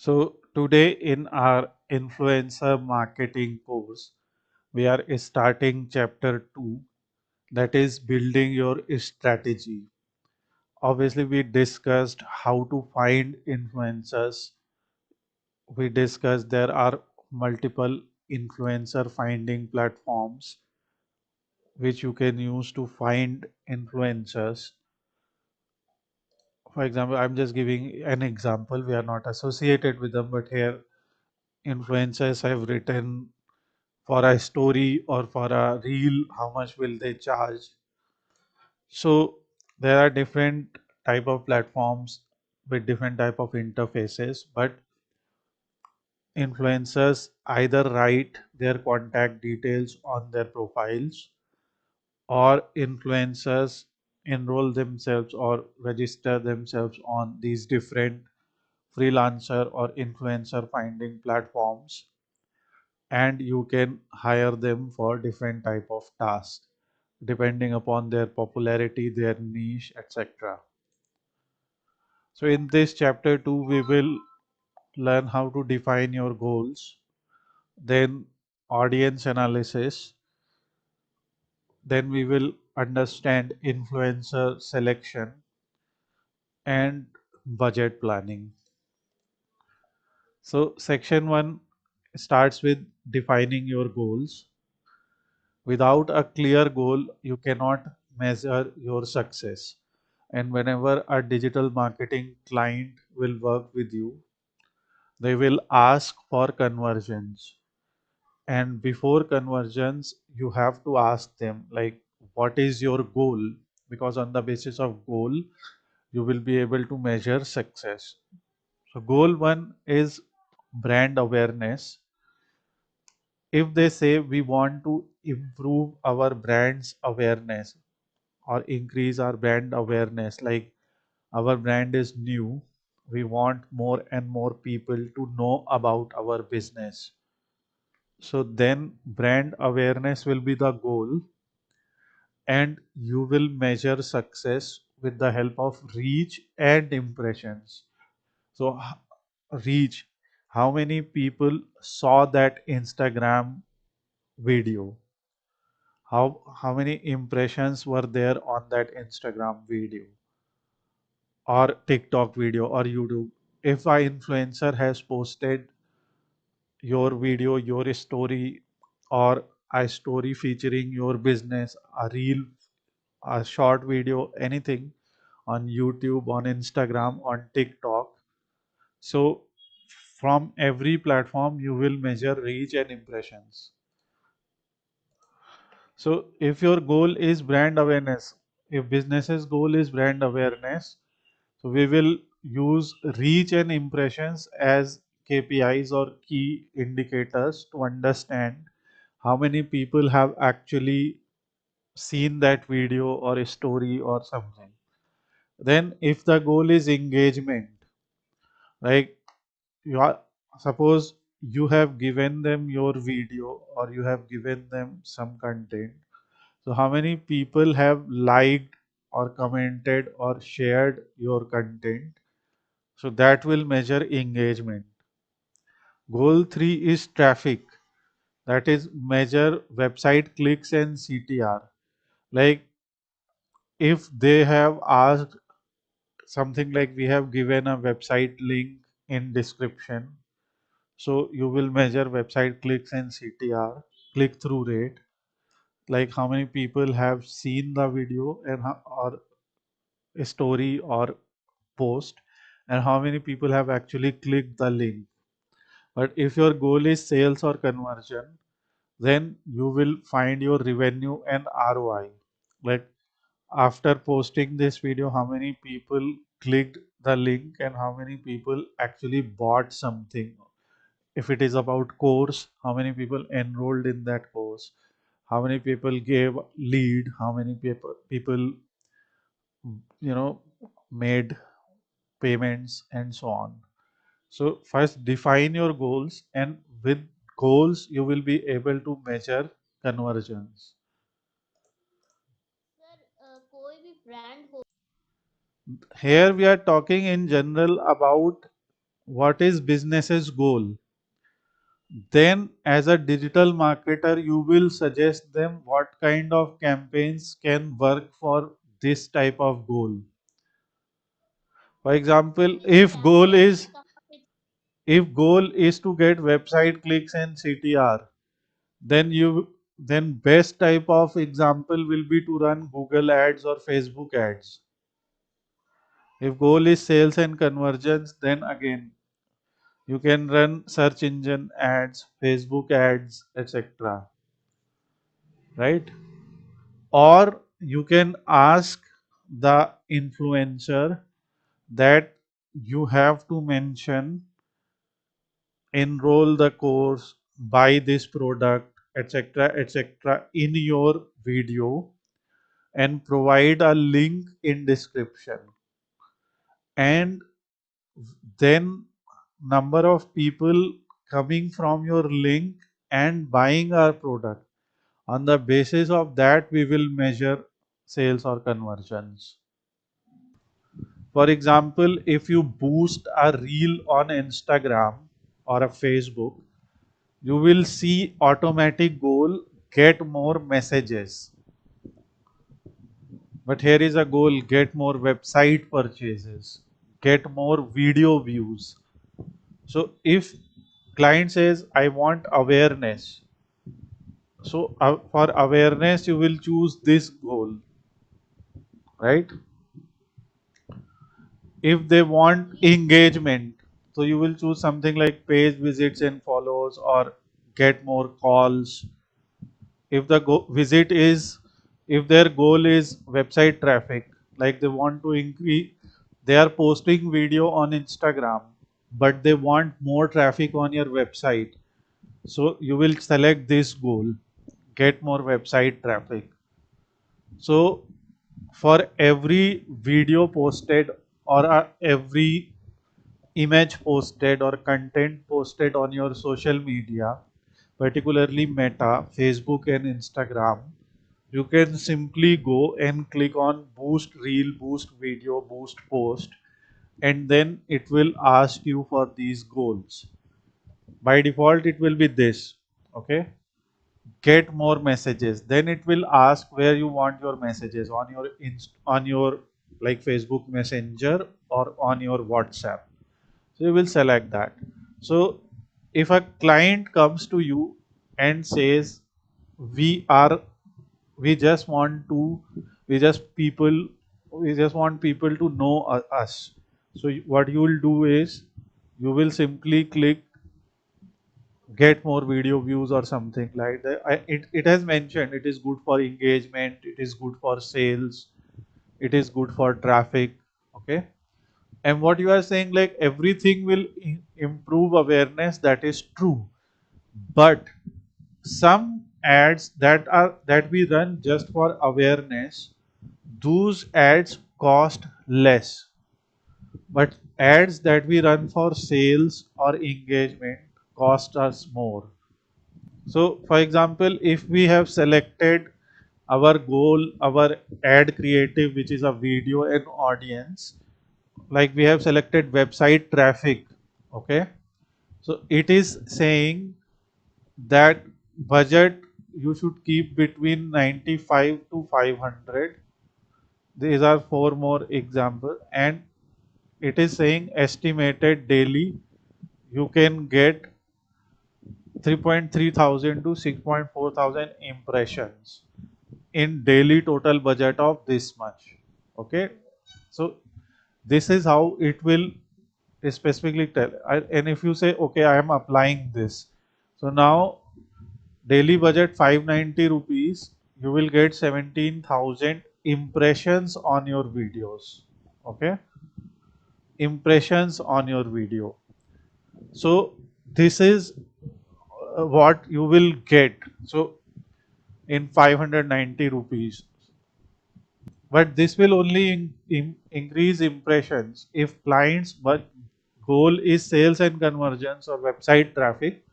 So, today in our influencer marketing course, we are starting chapter 2, that is building your strategy. Obviously, we discussed how to find influencers. We discussed there are multiple influencer finding platforms which you can use to find influencers. For example, I'm just giving an example. We are not associated with them, but here influencers have written for a story or for a reel, how much will they charge. So there are different type of platforms with different type of interfaces, but influencers either write their contact details on their profiles, or influencers enroll themselves or register themselves on these different freelancer or influencer finding platforms, and you can hire them for different type of tasks depending upon their popularity, their niche, etc. So in this chapter 2 we will learn how to define your goals, then audience analysis, then we will understand influencer selection and budget planning. So section 1 starts with defining your goals. Without a clear goal, you cannot measure your success. And whenever a digital marketing client will work with you, they will ask for conversions. And before conversions, you have to ask them, like, what is your goal? Because on the basis of goal, you will be able to measure success. So, goal one is brand awareness. If they say we want to improve our brand's awareness or increase our brand awareness, like our brand is new, we want more and more people to know about our business. So then brand awareness will be the goal, and you will measure success with the help of reach and impressions. So reach, how many people saw that Instagram video? How many impressions were there on that Instagram video or TikTok video or YouTube? If a influencer has posted your video, your story, or a story featuring your business, a reel, a short video, anything on YouTube, on Instagram, on TikTok. So from every platform, you will measure reach and impressions. So if your goal is brand awareness, if business's goal is brand awareness, so we will use reach and impressions as KPIs or key indicators to understand how many people have actually seen that video or a story or something. Then if the goal is engagement, like you are, suppose you have given them your video or you have given them some content, so how many people have liked or commented or shared your content, so that will measure engagement. Goal 3 is traffic, that is measure website clicks and CTR. Like if they have asked something like we have given a website link in description, so you will measure website clicks and CTR, click through rate, like how many people have seen the video and or a story or post, and how many people have actually clicked the link. But if your goal is sales or conversion, then you will find your revenue and ROI. Like after posting this video, how many people clicked the link and how many people actually bought something. If it is about course, how many people enrolled in that course, how many people gave lead, how many people made payments and so on. So first define your goals, and with goals you will be able to measure conversions. कोई भी brand हो Here we are talking in general about what is business's goal, then as a digital marketer you will suggest them what kind of campaigns can work for this type of goal. For example, if goal is to get website clicks and CTR, then best type of example will be to run Google ads or Facebook ads. If goal is sales and conversions, then again you can run search engine ads, Facebook ads, etc. Right? Or you can ask the influencer that you have to mention enroll the course, buy this product, etc., etc., in your video and provide a link in description. And then number of people coming from your link and buying our product. On the basis of that, we will measure sales or conversions. For example, if you boost a reel on Instagram or a Facebook, you will see automatic goal get more messages. But here is a goal get more website purchases, get more video views. So if client says I want awareness, so for awareness you will choose this goal, right? If they want engagement, so you will choose something like page visits and follows or get more calls. If the visit is, if their goal is website traffic, like they want to increase, they are posting video on Instagram but they want more traffic on your website, so you will select this goal, get more website traffic. So for every video posted or every image posted or content posted on your social media, particularly Meta, Facebook and Instagram, you can simply go and click on boost reel, boost video, boost post, and then it will ask you for these goals. By default, it will be this. Okay. Get more messages. Then it will ask where you want your messages on your on your like Facebook Messenger or on your WhatsApp. So you will select that. So if a client comes to you and says we are we just want to we just people we just want people to know us, so what you will do is you will simply click get more video views or something like that. It has mentioned it is good for engagement, it is good for sales, it is good for traffic. Okay. And what you are saying, like everything will improve awareness, that is true. But some ads that we run just for awareness, those ads cost less. But ads that we run for sales or engagement cost us more. So for example, if we have selected our goal, our ad creative, which is a video and audience, like we have selected website traffic. Okay. So it is saying that budget you should keep between 95 to 500. These are four more examples, and it is saying estimated daily you can get 3.3 thousand to 6.4 thousand impressions in daily total budget of this much. Okay. So this is how it will specifically tell. And if you say okay, I am applying this, so now daily budget 590 rupees, you will get 17,000 impressions on your videos. Okay. Impressions on your video. So this is what you will get. So in 590 rupees. But this will only increase impressions if clients but goal is sales and conversions or website traffic.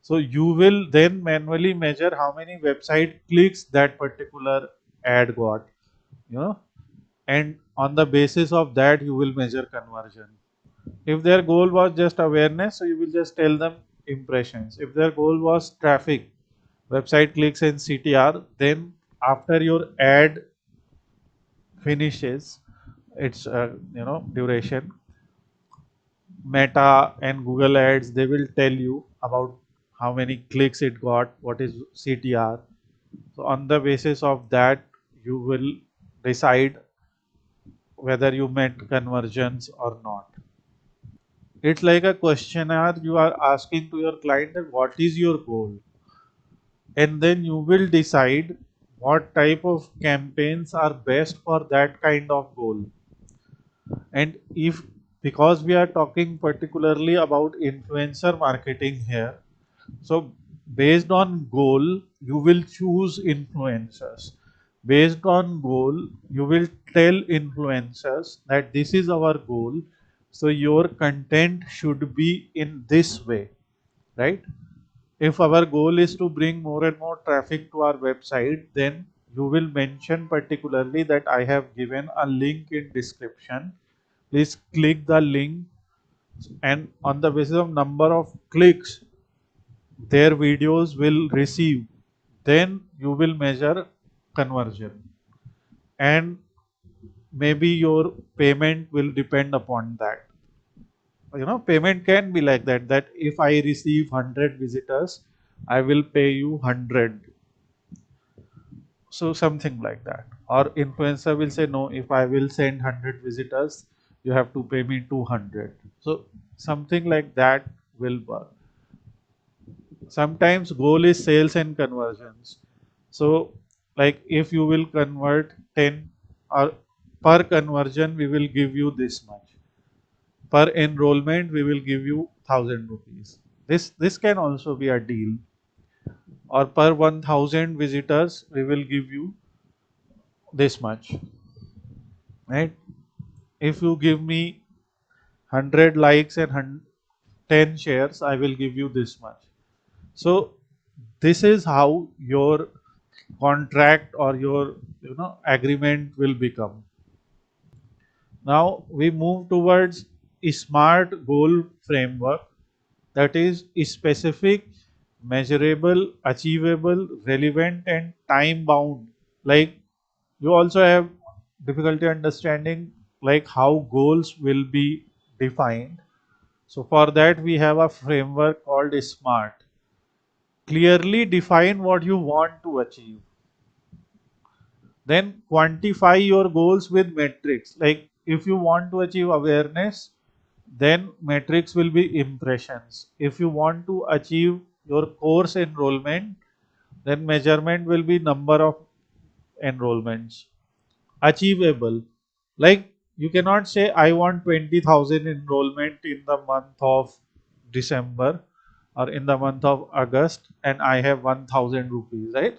So you will then manually measure how many website clicks that particular ad got, you know, and on the basis of that you will measure conversion. If their goal was just awareness, so you will just tell them impressions. If their goal was traffic, website clicks and CTR, then after your ad finishes its duration, Meta and Google Ads, they will tell you about how many clicks it got, what is CTR. So on the basis of that, you will decide whether you met conversions or not. It's like a questionnaire you are asking to your client that what is your goal, and then you will decide what type of campaigns are best for that kind of goal. And if, because we are talking particularly about influencer marketing here, so based on goal, you will choose influencers. Based on goal, you will tell influencers that this is our goal. So your content should be in this way, right? If our goal is to bring more and more traffic to our website, then you will mention particularly that I have given a link in description. Please click the link, and on the basis of number of clicks their videos will receive, then you will measure conversion, and maybe your payment will depend upon that. Payment can be like that, that if I receive 100 visitors, I will pay you 100. So something like that. Or influencer will say, no, if I will send 100 visitors, you have to pay me 200. So something like that will work. Sometimes goal is sales and conversions. So like if you will convert 10, or per conversion we will give you this much, per enrollment we will give you 1000 rupees. This can also be a deal. Or per 1000 visitors we will give you this much, right? If you give me 100 likes and 10 shares, I will give you this much. So this is how your contract or your agreement will become. Now we move towards a smart goal framework, that is specific, measurable, achievable, relevant, and time bound. Like, you also have difficulty understanding like how goals will be defined. So for that we have a framework called SMART. Clearly define what you want to achieve. Then quantify your goals with metrics. Like if you want to achieve awareness, then metrics will be impressions. If you want to achieve your course enrollment, then measurement will be number of enrollments. Achievable. Like you cannot say I want 20,000 enrollment in the month of December or in the month of August and I have 1000 rupees, right?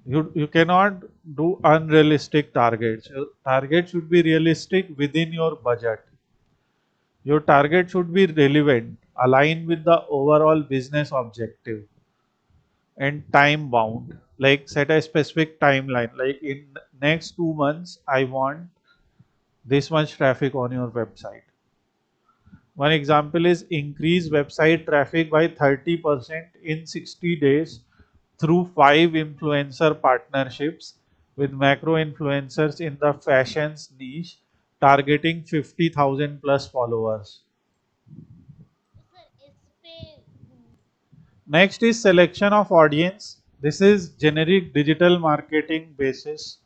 You cannot do unrealistic targets. Your target should be realistic within your budget. Your target should be relevant, aligned with the overall business objective, and time bound. Like set a specific timeline. Like in next 2 months, I want this much traffic on your website. One example is increase website traffic by 30% in 60 days through 5 influencer partnerships with macro influencers in the fashions niche targeting 50,000 plus followers. Next is selection of audience. This is generic digital marketing basis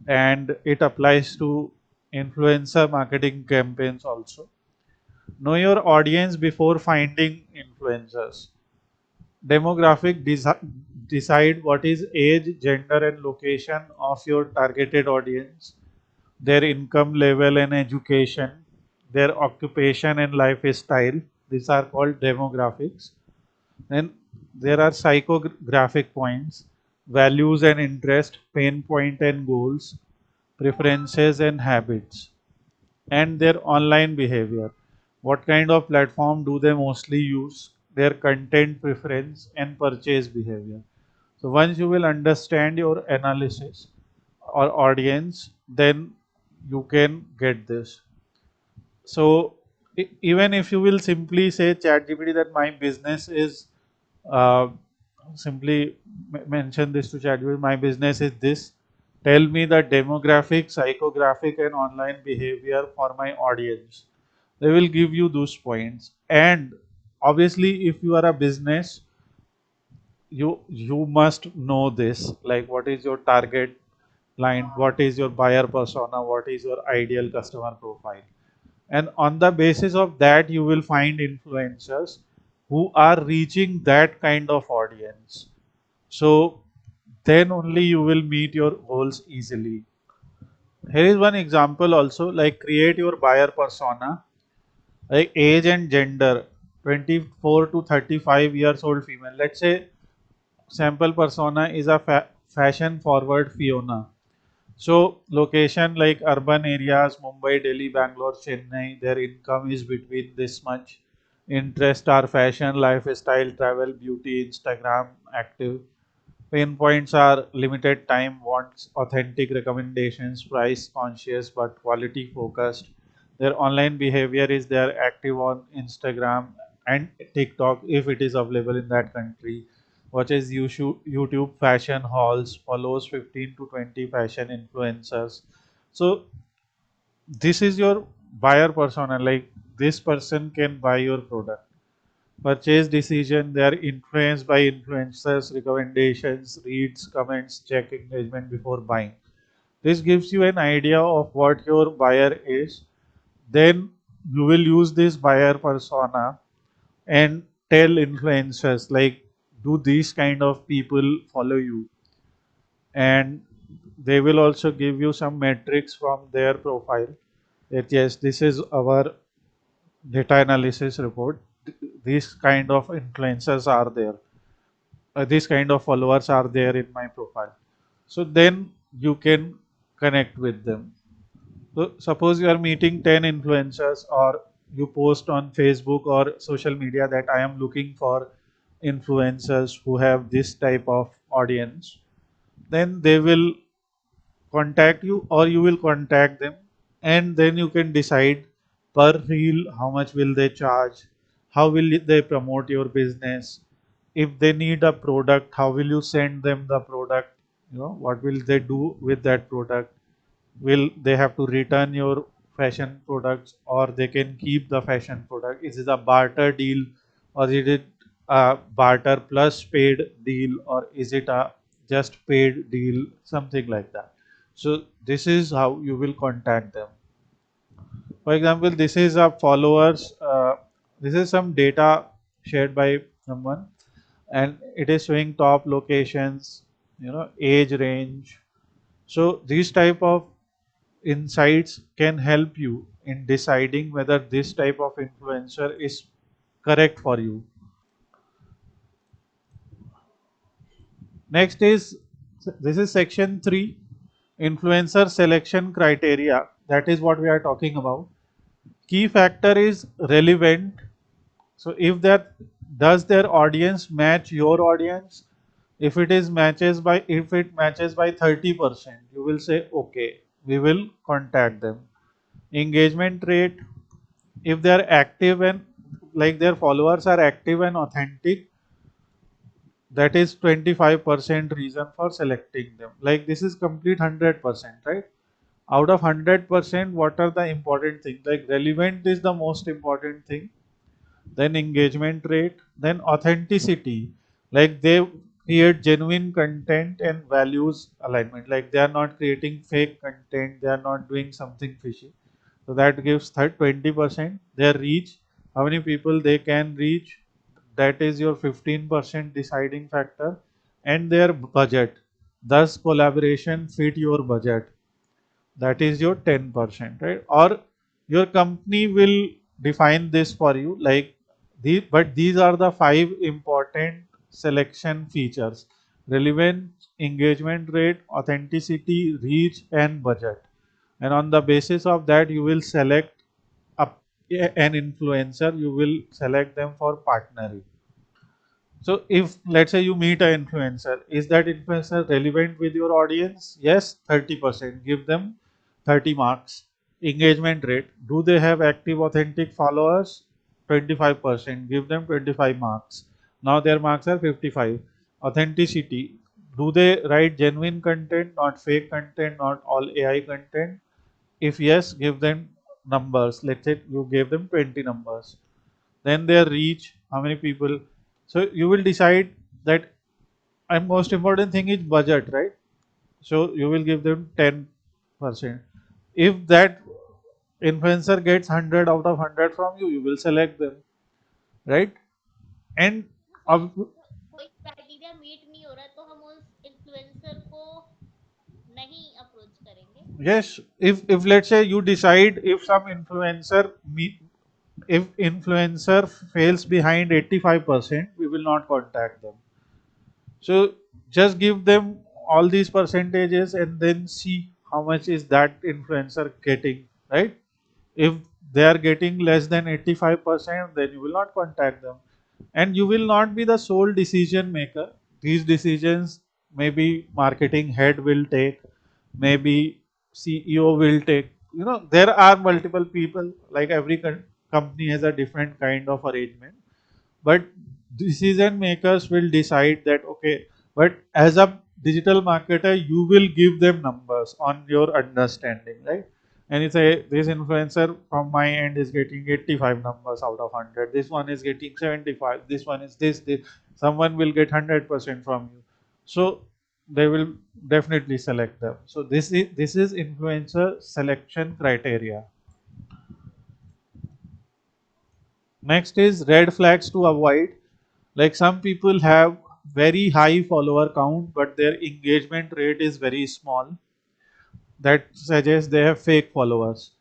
and it applies to influencer marketing campaigns also. Know your audience before finding influencers. Demographic decide what is age, gender, and location of your targeted audience, their income level and education, their occupation and lifestyle. These are called demographics. Then there are psychographic points, values and interest, pain point and goals, preferences and habits, and their online behavior. What kind of platform do they mostly use? Their content preference and purchase behavior. So once you will understand your analysis or audience, then you can get this. So Even if you will simply say ChatGPT that my business is uh, simply mention this to ChatGPT, my business is this. Tell me the demographic, psychographic, and online behavior for my audience. They will give you those points. And obviously, if you are a business, you must know this, like what is your target line, what is your buyer persona, what is your ideal customer profile, and on the basis of that you will find influencers who are reaching that kind of audience. So then only you will meet your goals easily. Here is one example also, like create your buyer persona, like age and gender, 24 to 35 years old female. Let's say sample persona is a fashion forward Fiona. So location like urban areas, Mumbai, Delhi, Bangalore, Chennai, their income is between this much. Interest are fashion, lifestyle, travel, beauty, Instagram, active. Pain points are limited time, wants authentic recommendations, price conscious but quality focused. Their online behavior is they are active on Instagram and TikTok if it is available in that country. Watches YouTube fashion hauls, follows 15 to 20 fashion influencers. So this is your buyer persona. Like this person can buy your product. Purchase decision, they are influenced by influencers, recommendations, reads, comments, check engagement before buying. This gives you an idea of what your buyer is. Then you will use this buyer persona and tell influencers like, do these kind of people follow you? And they will also give you some metrics from their profile that yes, this is our data analysis report. These kind of influencers are there, these kind of followers are there in my profile. So then you can connect with them. So suppose you are meeting 10 influencers, or you post on Facebook or social media that I am looking for influencers who have this type of audience, then they will contact you or you will contact them, and then you can decide per reel how much will they charge, how will they promote your business, if they need a product how will you send them the product, what will they do with that product, will they have to return your fashion products or they can keep the fashion product, is it a barter deal or is it a barter plus paid deal or is it a just paid deal, something like that. So this is how you will contact them. For example, this is a followers, this is some data shared by someone, and it is showing top locations, age range. So these type of insights can help you in deciding whether this type of influencer is correct for you. Next is, this is section 3, influencer selection criteria. That is what we are talking about. Key factor is relevant. So if that, does their audience match your audience? If it matches by 30%, you will say okay, we will contact them. Engagement rate, if they are active and like their followers are active and authentic, that is 25% reason for selecting them. Like this is complete 100%, right? Out of 100%, what are the important things? Like relevant is the most important thing, then engagement rate, then authenticity, like they create genuine content and values alignment, like they are not creating fake content, they are not doing something fishy. So that gives 20%. Their reach, how many people they can reach, that is your 15% deciding factor. And their budget, thus collaboration fit your budget, that is your 10%, right? Or your company will define this for you, like but these are the 5 important selection features: relevance, engagement rate, authenticity, reach, and budget. And on the basis of that you will select a, an influencer, you will select them for partnering. So if let's say you meet an influencer, is that influencer relevant with your audience? Yes, 30%. Give them 30 marks. engagement rate. Do they have active authentic followers? 25%. Give them 25 marks. Now their marks are 55. Authenticity. Do they write genuine content, not fake content, not all AI content? If yes, give them numbers. Let's say you gave them 20 numbers. Then their reach, how many people. So you will decide that, and most important thing is budget, right? So you will give them 10%. If that influencer gets 100 out of 100 from you, you will select them, right? And फिर अब कोई criteria meet नहीं हो रहा तो हम उस influencer को नहीं अप्रोच करेंगे। yes, if let's say you decide, if some influencer if influencer fails behind 85%, we will not contact them. So just give them all these percentages and then see how much is that influencer getting, right? If they are getting less than 85%, then you will not contact them. And you will not be the sole decision maker. These decisions maybe marketing head will take, maybe CEO will take. You know, there are multiple people, like every company has a different kind of arrangement, but decision makers will decide that, okay, but as a digital marketer you will give them numbers on your understanding, right? And you say this influencer from my end is getting 85 numbers out of 100, this one is getting 75, this one is this, someone will get 100% from you. So they will definitely select them. So this is influencer selection criteria. Next is red flags to avoid. Like some people have very high follower count, but their engagement rate is very small. That suggests they have fake followers.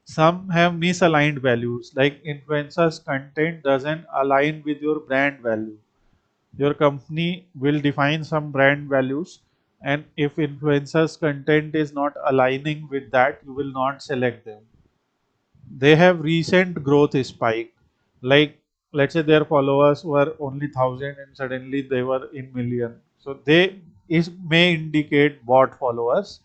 Some have misaligned values, like influencers' content doesn't align with your brand value. Your company will define some brand values, and if influencers' content is not aligning with that, you will not select them. They have recent growth spike, like let's say their followers were only 1,000 and suddenly they were in million, so they is may indicate bot followers.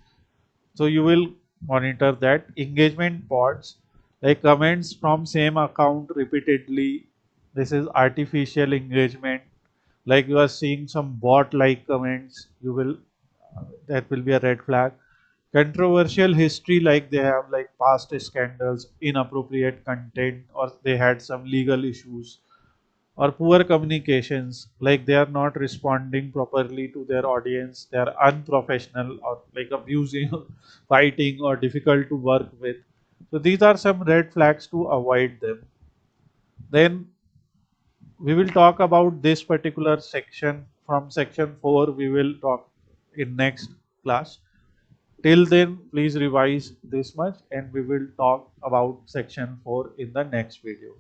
So you will monitor that. Engagement bots, like comments from same account repeatedly, this is artificial engagement. Like you are seeing some bot like comments, you will that will be a red flag. Controversial history, like they have like past scandals, inappropriate content, or they had some legal issues. Or poor communications, like they are not responding properly to their audience, they are unprofessional or like abusing fighting or difficult to work with. So these are some red flags to avoid them. Then we will talk about this particular section. From section 4 we will talk in next class. Till then, please revise this much and we will talk about section 4 in the next video.